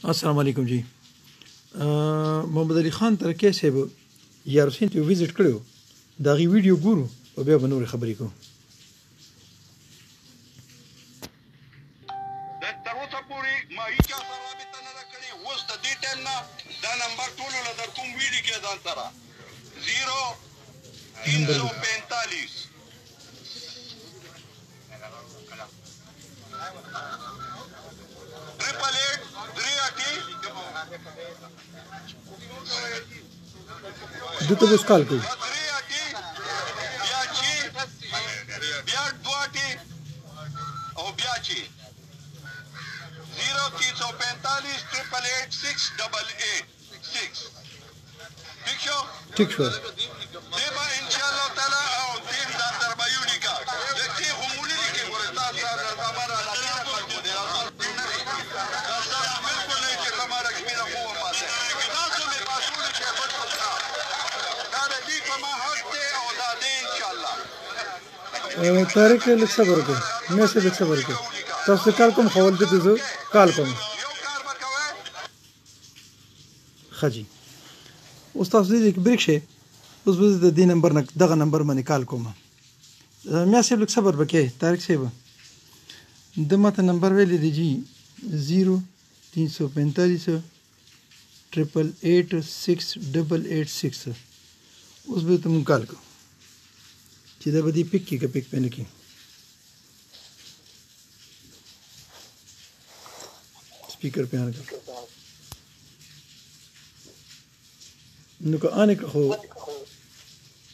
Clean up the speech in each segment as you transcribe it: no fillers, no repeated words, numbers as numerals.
السلام علیکم جی محمد علي خان ترکی صاحب یاروسین ته وزټ کړو دا غي ویډیو ګورو او بیا به نور خبرې کوو تر اوسه پورې ما هیچا سره رابطه نه ده کړې اوس د دې ټایم نه دا نمبر ټولو له در کوم ویډي کې ځان سره 0345 دته بس کال کوي او بیا چې 0345 888 ٹھیک شو ٹھیک شو دیبا انشاءاللہ تعالی او دین دا دربایونی کا دکتی همولی لیکن ورستا ہمارا علاقہ خلقو دے بالکل نہیں کہ ہمارا کمینا خوب پاتے تاسو میں باسولی کے بالکل تھا دا دی کما حق دے او دا دے انشاءاللہ طارق لږ صبر وکړه مې سه لږ صبر وکړه تاسو کال کوم خول دې زه کال کوم خجی اوس تاسو دې کې بریک شي اوس به د دې نمبر نه دغه نمبر باندې کال کوم مې سه لږ صبر وکړه طارق صاحب د ماته نمبر ویلې دی جی 0345 888 اوس به تم کال کوم چې دا به دې پک کې پک پنه کې سپیکر په ان کې نو که ان کې خو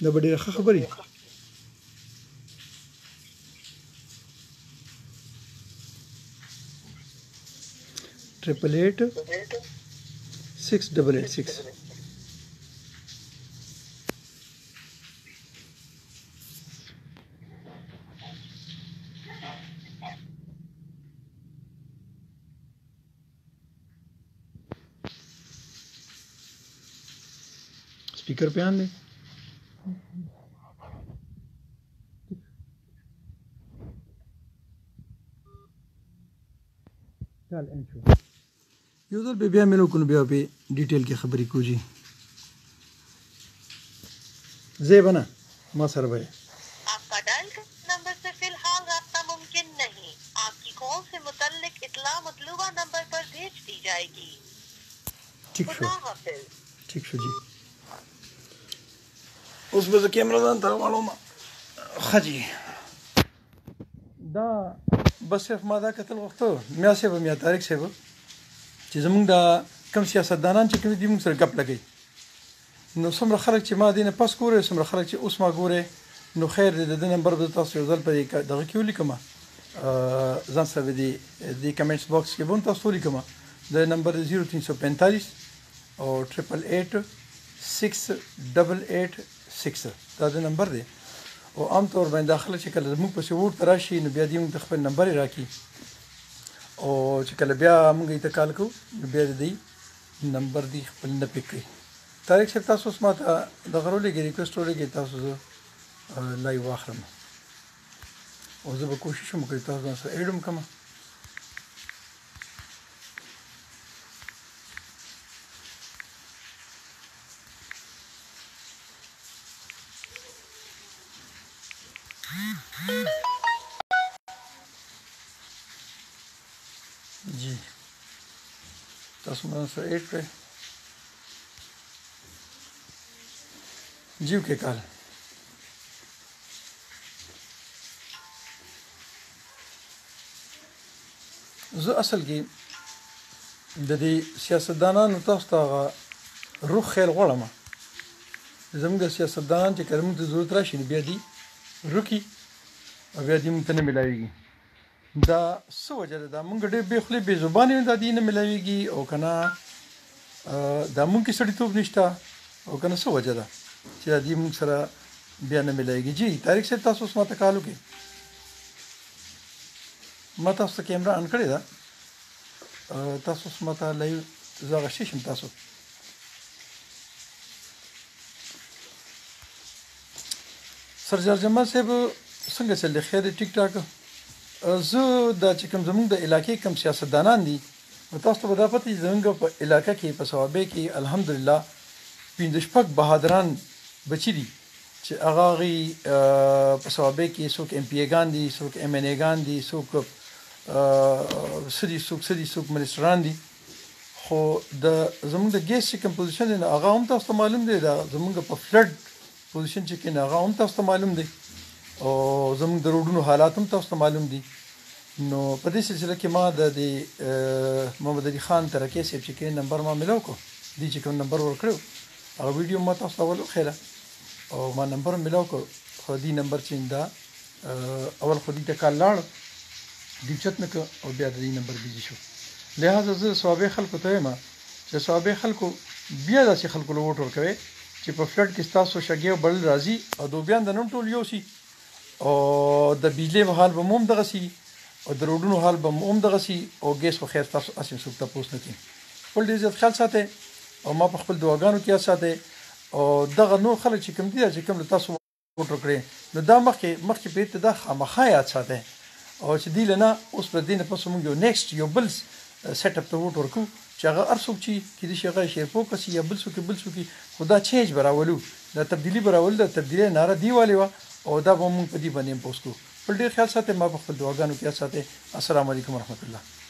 دا به ډېره ښه خبرې 888 6886 स्पीकर पे आन दे चल انشو یو ځل به بیا ملو کو بیا په ډیټیل کې خبرې کوجی زیبنا ما سره وای आपका डायल नंबर से फिलहाल रब्ता मुमकिन नहीं आपकी कॉल से मुतल्लिक इत्ला मतलूबा नंबर पर भेज दी जाएगी ठीक शो जी اوس به کیمرا ځان تر معلومه خجی دا بس صرف ما دا کتل وخته میا سه به میا طارق صاحب چې زمونږ د کم سیاستدانان چې کوم دي موږ سره ګپ لګي نو څومره خلک چې ما دینه پاس ګوره څومره خلک چې اوس ما ګوره نو خیر دې د نمبر به تاسو یو ځل په دغه کې ولیکم ځان سره دې کمنټس باکس کې بون تاسو ولیکم د نمبر 0345 او 888 6 دا د نمبر دی او عام طور باندې داخله چې کله موږ په سوور تراشي نو بیا دې موږ خپل نمبر راکې او چې کله بیا موږ یې تکال کو نو بیا دې نمبر دی خپل نه پکې طارق صاحب تاسو سمات د غرولې کې ریکوست ورګې تاسو لایو واخلم او زه به کوشش وکړم تاسو سره اډم کوم जी तस में से 8 पे जीव के काल زه اصل کې د دې سیاستدانانو تاسو ته روح خیر غواړم زموږ سیاستدانان چې کوم ته ضرورت راشي بیا دي روکی او بیا دې مونږ ته نه ملایوي دا څه وجه ده دا مونږ ډېر بې خولې بې زبانې دا دې نه ملایويږي او که نه دا مونږ کې سړیتوب نشته او که نه څه وجه ده چې دا دې مونږ سره بیا نه ملایويږي جی طارق صاحب تاسو اوس ماته کال وکړئ ما تاسو ته کیمرا ان کړې ده تاسو اوس ماته لایو زه غشې شم تاسو سرجار جمال صاحب څنګه چل خیر ټیک ټاک زه دا چې کوم زموږ د علاقې کوم سیاستدانان دي تاسو ته به دا پته زموږ په علاقه کې په صوابۍ کې الحمدلله 15 بهادران بچي دي چې هغه په صوابۍ کې څوک ایم پی ګان دي څوک ایم ان ای ګان دي څوک څوک منسټران دي خو د زموږ د ګیس چې کوم پوزیشن دی هغه هم تاسو ته معلوم دی دا زموږ په فلډ پوزیشن چې کې هغه هم تاسو ته معلوم دی او زموږ د روډونو حالات هم تاسو ته معلوم دي نو په دې سلسله کې ما د محمد علي خان ترکي صاحب چې کې نمبر ما ملاو کو دي چې کوم نمبر ورکړو هغه ویډیو ما تاسو ته ولوخیله او ما نمبر ملاو کو خو دې نمبر چې دا اول خو دې ته کال لاړ دې چت نه او بیا دې نمبر بيزي شو لہذا زه صوابۍ خلکو ته ما چې صوابۍ خلکو بیا داسې خلکو له ووټ ورکوي چې په فلډ کې ستاسو شګې بل راځي او دوبیان د نن ټول یو سي او د بجلی په حال به موم دغه سي او د روډونو حال به موم دغه سي او ګیس خو خیر تاسو اسیم څوک تاسو نه کوي خپل دې عزت خیال ساتي او ما په خپل دعاګانو کې ساتي او دغه نو خلک چې کوم دي چې کوم تاسو ووټ ورکړي نو دا مخکې په ابتدا خامخا یاد ساتي او چې دی لنه اوس په دې نه پس موږ یو نیکسټ یو بل سیټ اپ ته ووټ ورکو چې هغه ارڅوک چې کله شي هغه شیر فوکس یا بل څوک خدا چینج براولو دا تبدیلی براول دا تبدیلی ناره دیواله وا او دا به موږ په دې باندې پوسټ کو په ډیر خیال ساتي ما په خپل دعاګانو کې ساتي السلام علیکم ورحمت الله